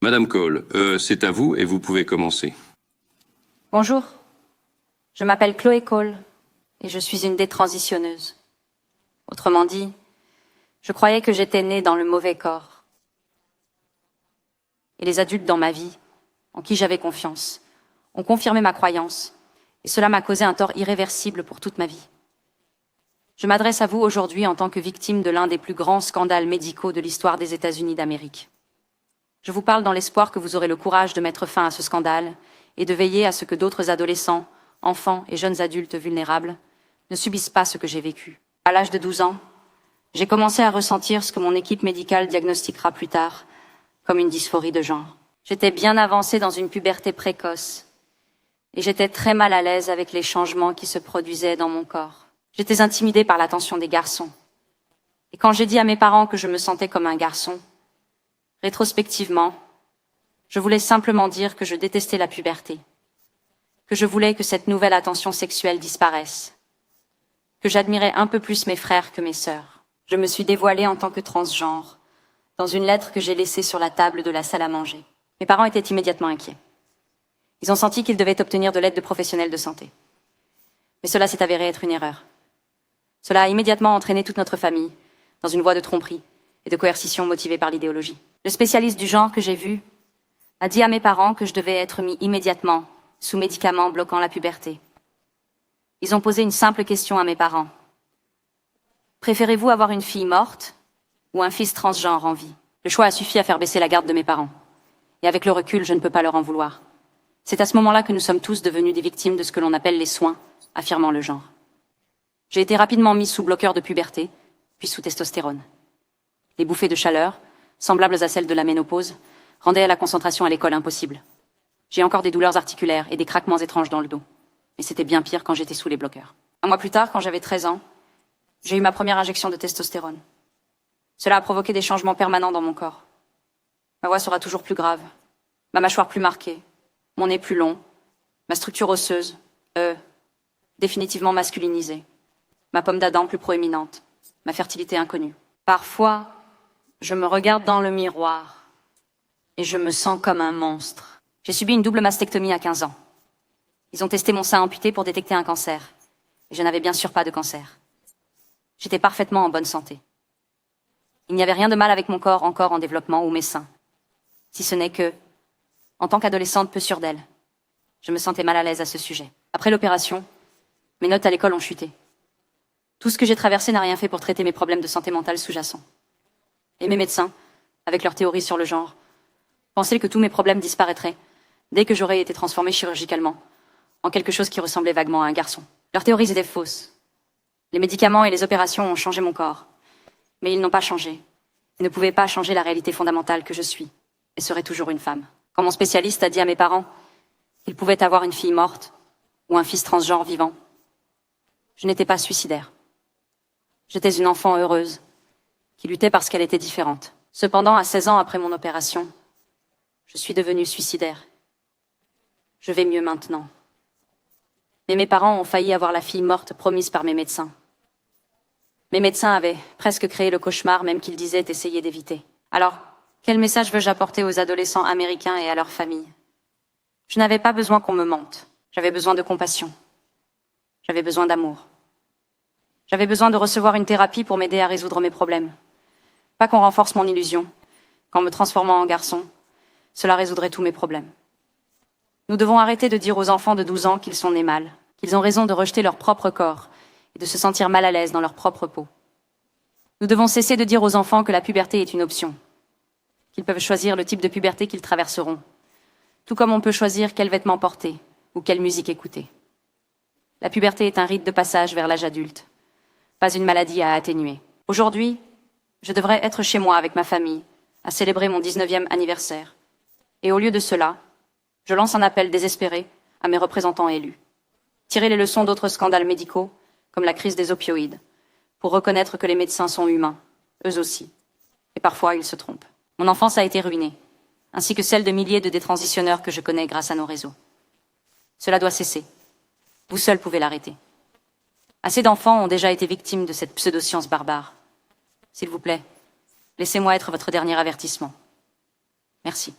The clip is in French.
Madame Cole, c'est à vous et vous pouvez commencer. Bonjour, je m'appelle Chloé Cole et je suis une détransitionneuse. Autrement dit, je croyais que j'étais née dans le mauvais corps. Et les adultes dans ma vie, en qui j'avais confiance, ont confirmé ma croyance et cela m'a causé un tort irréversible pour toute ma vie. Je m'adresse à vous aujourd'hui en tant que victime de l'un des plus grands scandales médicaux de l'histoire des États-Unis d'Amérique. Je vous parle dans l'espoir que vous aurez le courage de mettre fin à ce scandale et de veiller à ce que d'autres adolescents, enfants et jeunes adultes vulnérables ne subissent pas ce que j'ai vécu. À l'âge de 12 ans, j'ai commencé à ressentir ce que mon équipe médicale diagnostiquera plus tard comme une dysphorie de genre. J'étais bien avancée dans une puberté précoce et j'étais très mal à l'aise avec les changements qui se produisaient dans mon corps. J'étais intimidée par l'attention des garçons. Et quand j'ai dit à mes parents que je me sentais comme un garçon, rétrospectivement, je voulais simplement dire que je détestais la puberté, que je voulais que cette nouvelle attention sexuelle disparaisse, que j'admirais un peu plus mes frères que mes sœurs. Je me suis dévoilée en tant que transgenre, dans une lettre que j'ai laissée sur la table de la salle à manger. Mes parents étaient immédiatement inquiets. Ils ont senti qu'ils devaient obtenir de l'aide de professionnels de santé. Mais cela s'est avéré être une erreur. Cela a immédiatement entraîné toute notre famille dans une voie de tromperie et de coercition motivée par l'idéologie. Le spécialiste du genre que j'ai vu a dit à mes parents que je devais être mis immédiatement sous médicaments bloquant la puberté. Ils ont posé une simple question à mes parents. Préférez-vous avoir une fille morte ou un fils transgenre en vie? Le choix a suffi à faire baisser la garde de mes parents. Et avec le recul, je ne peux pas leur en vouloir. C'est à ce moment-là que nous sommes tous devenus des victimes de ce que l'on appelle les soins affirmant le genre. J'ai été rapidement mise sous bloqueur de puberté, puis sous testostérone. Les bouffées de chaleur, semblables à celles de la ménopause, rendaient la concentration à l'école impossible. J'ai encore des douleurs articulaires et des craquements étranges dans le dos. Mais c'était bien pire quand j'étais sous les bloqueurs. Un mois plus tard, quand j'avais 13 ans, j'ai eu ma première injection de testostérone. Cela a provoqué des changements permanents dans mon corps. Ma voix sera toujours plus grave, ma mâchoire plus marquée, mon nez plus long, ma structure osseuse, définitivement masculinisée, ma pomme d'Adam plus proéminente, ma fertilité inconnue. Parfois, je me regarde dans le miroir et je me sens comme un monstre. J'ai subi une double mastectomie à 15 ans. Ils ont testé mon sein amputé pour détecter un cancer. Et je n'avais bien sûr pas de cancer. J'étais parfaitement en bonne santé. Il n'y avait rien de mal avec mon corps encore en développement ou mes seins. Si ce n'est que, en tant qu'adolescente peu sûre d'elle, je me sentais mal à l'aise à ce sujet. Après l'opération, mes notes à l'école ont chuté. Tout ce que j'ai traversé n'a rien fait pour traiter mes problèmes de santé mentale sous-jacents. Et mes médecins, avec leurs théories sur le genre, pensaient que tous mes problèmes disparaîtraient dès que j'aurais été transformée chirurgicalement en quelque chose qui ressemblait vaguement à un garçon. Leurs théories étaient fausses. Les médicaments et les opérations ont changé mon corps, mais ils n'ont pas changé et ne pouvaient pas changer la réalité fondamentale que je suis et serai toujours une femme. Quand mon spécialiste a dit à mes parents qu'ils pouvaient avoir une fille morte ou un fils transgenre vivant, je n'étais pas suicidaire. J'étais une enfant heureuse, qui luttait parce qu'elle était différente. Cependant, à 16 ans après mon opération, je suis devenue suicidaire. Je vais mieux maintenant. Mais mes parents ont failli avoir la fille morte promise par mes médecins. Mes médecins avaient presque créé le cauchemar, même qu'ils disaient essayer d'éviter. Alors, quel message veux-je apporter aux adolescents américains et à leurs familles? Je n'avais pas besoin qu'on me mente. J'avais besoin de compassion. J'avais besoin d'amour. J'avais besoin de recevoir une thérapie pour m'aider à résoudre mes problèmes. Pas qu'on renforce mon illusion, qu'en me transformant en garçon, cela résoudrait tous mes problèmes. Nous devons arrêter de dire aux enfants de 12 ans qu'ils sont nés mal, qu'ils ont raison de rejeter leur propre corps et de se sentir mal à l'aise dans leur propre peau. Nous devons cesser de dire aux enfants que la puberté est une option, qu'ils peuvent choisir le type de puberté qu'ils traverseront, tout comme on peut choisir quels vêtements porter ou quelle musique écouter. La puberté est un rite de passage vers l'âge adulte, pas une maladie à atténuer. Aujourd'hui, je devrais être chez moi avec ma famille, à célébrer mon 19e anniversaire. Et au lieu de cela, je lance un appel désespéré à mes représentants élus. Tirer les leçons d'autres scandales médicaux, comme la crise des opioïdes, pour reconnaître que les médecins sont humains, eux aussi. Et parfois, ils se trompent. Mon enfance a été ruinée, ainsi que celle de milliers de détransitionneurs que je connais grâce à nos réseaux. Cela doit cesser. Vous seuls pouvez l'arrêter. Assez d'enfants ont déjà été victimes de cette pseudo-science barbare. S'il vous plaît, laissez-moi être votre dernier avertissement. Merci.